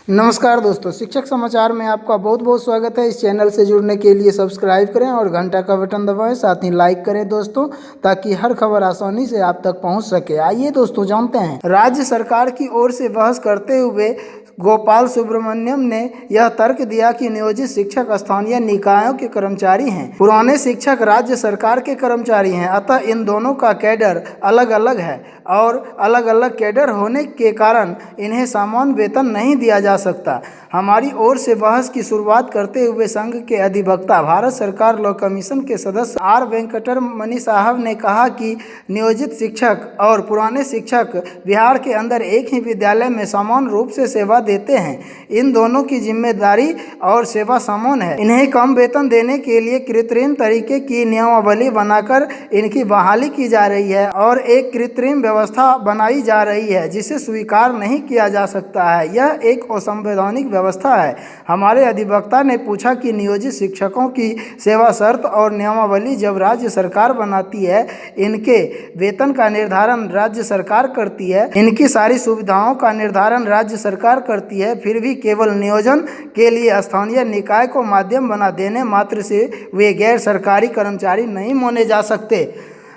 नमस्कार दोस्तों, शिक्षक समाचार में आपका बहुत बहुत स्वागत है। इस चैनल से जुड़ने के लिए सब्सक्राइब करें और घंटा का बटन दबाएं, साथ ही लाइक करें दोस्तों, ताकि हर खबर आसानी से आप तक पहुंच सके। आइए दोस्तों जानते हैं। राज्य सरकार की ओर से बहस करते हुए गोपाल सुब्रमण्यम ने यह तर्क दिया कि नियोजित शिक्षक स्थानीय निकायों के कर्मचारी हैं, पुराने शिक्षक राज्य सरकार के कर्मचारी हैं, अतः इन दोनों का कैडर अलग अलग है और अलग अलग कैडर होने के कारण इन्हें समान वेतन नहीं दिया जा सकता। हमारी ओर से बहस की शुरुआत करते हुए संघ के अधिवक्ता, भारत सरकार लॉ कमीशन के सदस्य आर वेंकटरमणि साहब ने कहा कि नियोजित शिक्षक और पुराने शिक्षक बिहार के अंदर एक ही विद्यालय में समान रूप से सेवा देते हैं। इन दोनों की जिम्मेदारी और सेवा समान है। इन्हें कम वेतन देने के लिए कृत्रिम तरीके की नियमावली बनाकर इनकी बहाली की जा रही है और एक कृत्रिम व्यवस्था बनाई जा रही है जिसे स्वीकार नहीं किया जा सकता है। यह एक असंवैधानिक व्यवस्था है। हमारे अधिवक्ता ने पूछा कि नियोजित शिक्षकों की सेवा शर्त और नियमावली जब राज्य सरकार बनाती है, इनके वेतन का निर्धारण राज्य सरकार करती है, इनकी सारी सुविधाओं का निर्धारण राज्य सरकार करती है, फिर भी केवल नियोजन के लिए स्थानीय निकाय को माध्यम बना देने मात्र से वे गैर सरकारी कर्मचारी नहीं माने जा सकते।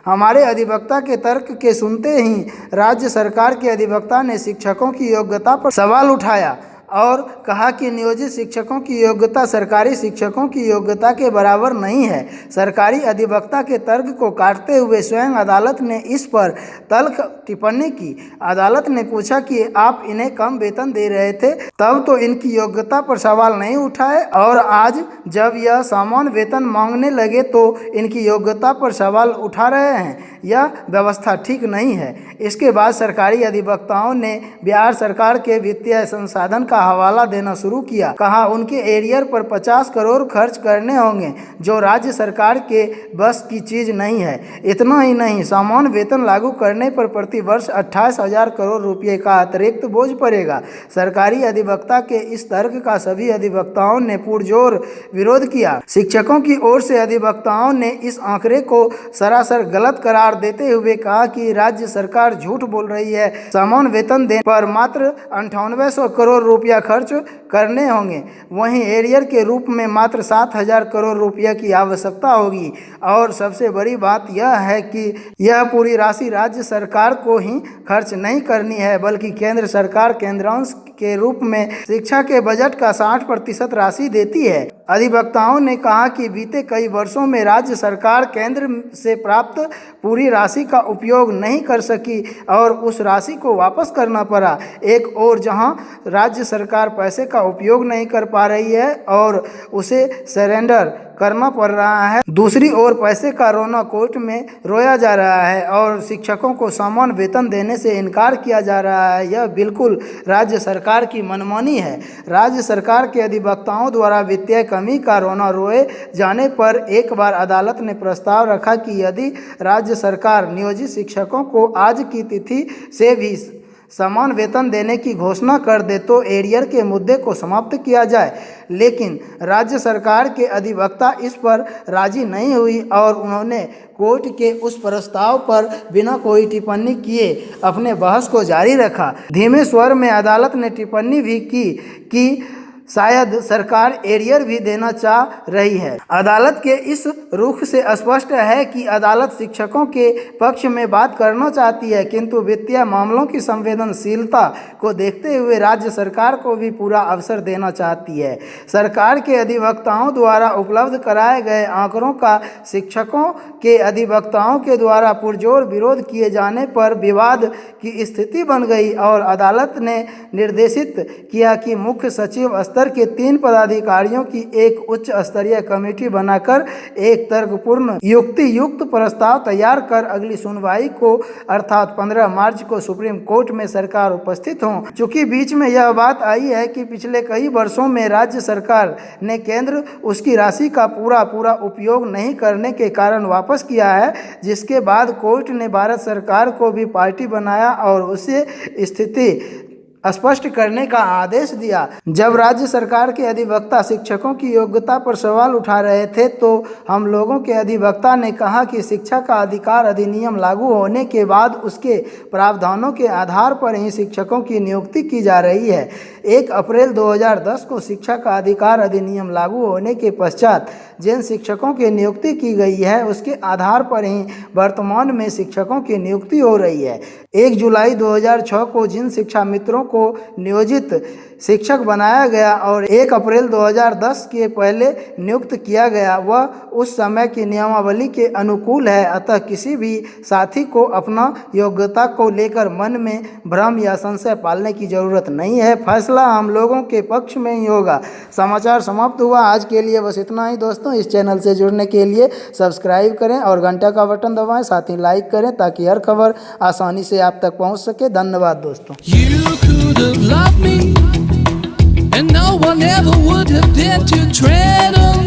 हमारे अधिवक्ता के तर्क के सुनते ही राज्य सरकार के अधिवक्ता ने शिक्षकों की योग्यता पर सवाल उठाया और कहा कि नियोजित शिक्षकों की योग्यता सरकारी शिक्षकों की योग्यता के बराबर नहीं है। सरकारी अधिवक्ता के तर्क को काटते हुए स्वयं अदालत ने इस पर तल्ख टिप्पणी की। अदालत ने पूछा कि आप इन्हें कम वेतन दे रहे थे, तब तो इनकी योग्यता पर सवाल नहीं उठाए, और आज जब यह समान वेतन मांगने लगे तो इनकी योग्यता पर सवाल उठा रहे हैं। यह व्यवस्था ठीक नहीं है। इसके बाद सरकारी अधिवक्ताओं ने बिहार सरकार के वित्तीय संसाधन का हवाला देना शुरू किया। कहा उनके एरियर पर 50 करोड़ खर्च करने होंगे, जो राज्य सरकार के बस की चीज नहीं है। इतना ही नहीं, समान वेतन लागू करने पर प्रति वर्ष 28,000 करोड़ रुपये का अतिरिक्त बोझ पड़ेगा। सरकारी अधिवक्ता के इस तर्क का सभी अधिवक्ताओं ने पुरजोर विरोध किया। शिक्षकों की ओर से अधिवक्ताओं ने इस आंकड़े को सरासर गलत करार देते हुए कहा कि राज्य सरकार झूठ बोल रही है। समान वेतन देने पर मात्र 9800 करोड़ रुपया खर्च करने होंगे, वहीं एरियर के रूप में मात्र 7,000 करोड़ रुपया की आवश्यकता होगी। और सबसे बड़ी बात यह है कि यह पूरी राशि राज्य सरकार को ही खर्च नहीं करनी है, बल्कि केंद्र सरकार केंद्रांश के रूप में शिक्षा के बजट का 60% राशि देती है। अधिवक्ताओं ने कहा कि बीते कई वर्षों में राज्य सरकार केंद्र से प्राप्त पूरी राशि का उपयोग नहीं कर सकी और उस राशि को वापस करना पड़ा। एक और जहां राज्य सरकार पैसे का उपयोग नहीं कर पा रही है और उसे सरेंडर करना पड़ रहा है, दूसरी ओर पैसे का रोना कोर्ट में रोया जा रहा है और शिक्षकों को समान वेतन देने से इनकार किया जा रहा है। यह बिल्कुल राज्य सरकार की मनमानी है। राज्य सरकार के अधिवक्ताओं द्वारा वित्तीय कमी का रोना रोए जाने पर एक बार अदालत ने प्रस्ताव रखा कि यदि राज्य सरकार नियोजित शिक्षकों को आज की तिथि से भी समान वेतन देने की घोषणा कर दे तो एरियर के मुद्दे को समाप्त किया जाए, लेकिन राज्य सरकार के अधिवक्ता इस पर राजी नहीं हुई और उन्होंने कोर्ट के उस प्रस्ताव पर बिना कोई टिप्पणी किए अपने बहस को जारी रखा। धीमे स्वर में अदालत ने टिप्पणी भी की कि शायद सरकार एरियर भी देना चाह रही है। अदालत के इस रुख से स्पष्ट है कि अदालत शिक्षकों के पक्ष में बात करना चाहती है, किंतु वित्तीय मामलों की संवेदनशीलता को देखते हुए राज्य सरकार को भी पूरा अवसर देना चाहती है। सरकार के अधिवक्ताओं द्वारा उपलब्ध कराए गए आंकड़ों का शिक्षकों के अधिवक्ताओं के द्वारा पुरजोर विरोध किए जाने पर विवाद की स्थिति बन गई और अदालत ने निर्देशित किया कि मुख्य सचिव स्तर के 3 पदाधिकारियों की एक उच्च स्तरीय कमेटी बनाकर एक तर्कपूर्ण युक्ति युक्त प्रस्ताव तैयार कर अगली सुनवाई को अर्थात 15 मार्च को सुप्रीम कोर्ट में सरकार उपस्थित हो। चूंकि बीच में यह बात आई है कि पिछले कई वर्षों में राज्य सरकार ने केंद्र उसकी राशि का पूरा उपयोग नहीं करने के कारण वापस किया है, जिसके बाद कोर्ट ने भारत सरकार को भी पार्टी बनाया और उसे स्थिति स्पष्ट करने का आदेश दिया। जब राज्य सरकार के अधिवक्ता शिक्षकों की योग्यता पर सवाल उठा रहे थे तो हम लोगों के अधिवक्ता ने कहा कि शिक्षा का अधिकार अधिनियम लागू होने के बाद उसके प्रावधानों के आधार पर ही शिक्षकों की नियुक्ति की जा रही है। 1 अप्रैल 2010 को शिक्षा का अधिकार अधिनियम लागू होने के पश्चात जिन शिक्षकों की नियुक्ति की गई है उसके आधार पर ही वर्तमान में शिक्षकों की नियुक्ति हो रही है। 1 जुलाई 2006 को जिन शिक्षा मित्रों को नियोजित शिक्षक बनाया गया और 1 अप्रैल 2010 के पहले नियुक्त किया गया वह उस समय की नियमावली के अनुकूल है। अतः किसी भी साथी को अपना योग्यता को लेकर मन में भ्रम या संशय पालने की जरूरत नहीं है। फैसला हम लोगों के पक्ष में ही होगा। समाचार समाप्त हुआ। आज के लिए बस इतना ही दोस्तों। इस चैनल से जुड़ने के लिए सब्सक्राइब करें और घंटा का बटन दबाएं, साथ ही लाइक करें ताकि हर खबर आसानी से आप तक पहुंच सके। धन्यवाद दोस्तों। And no one ever would have dared to tread on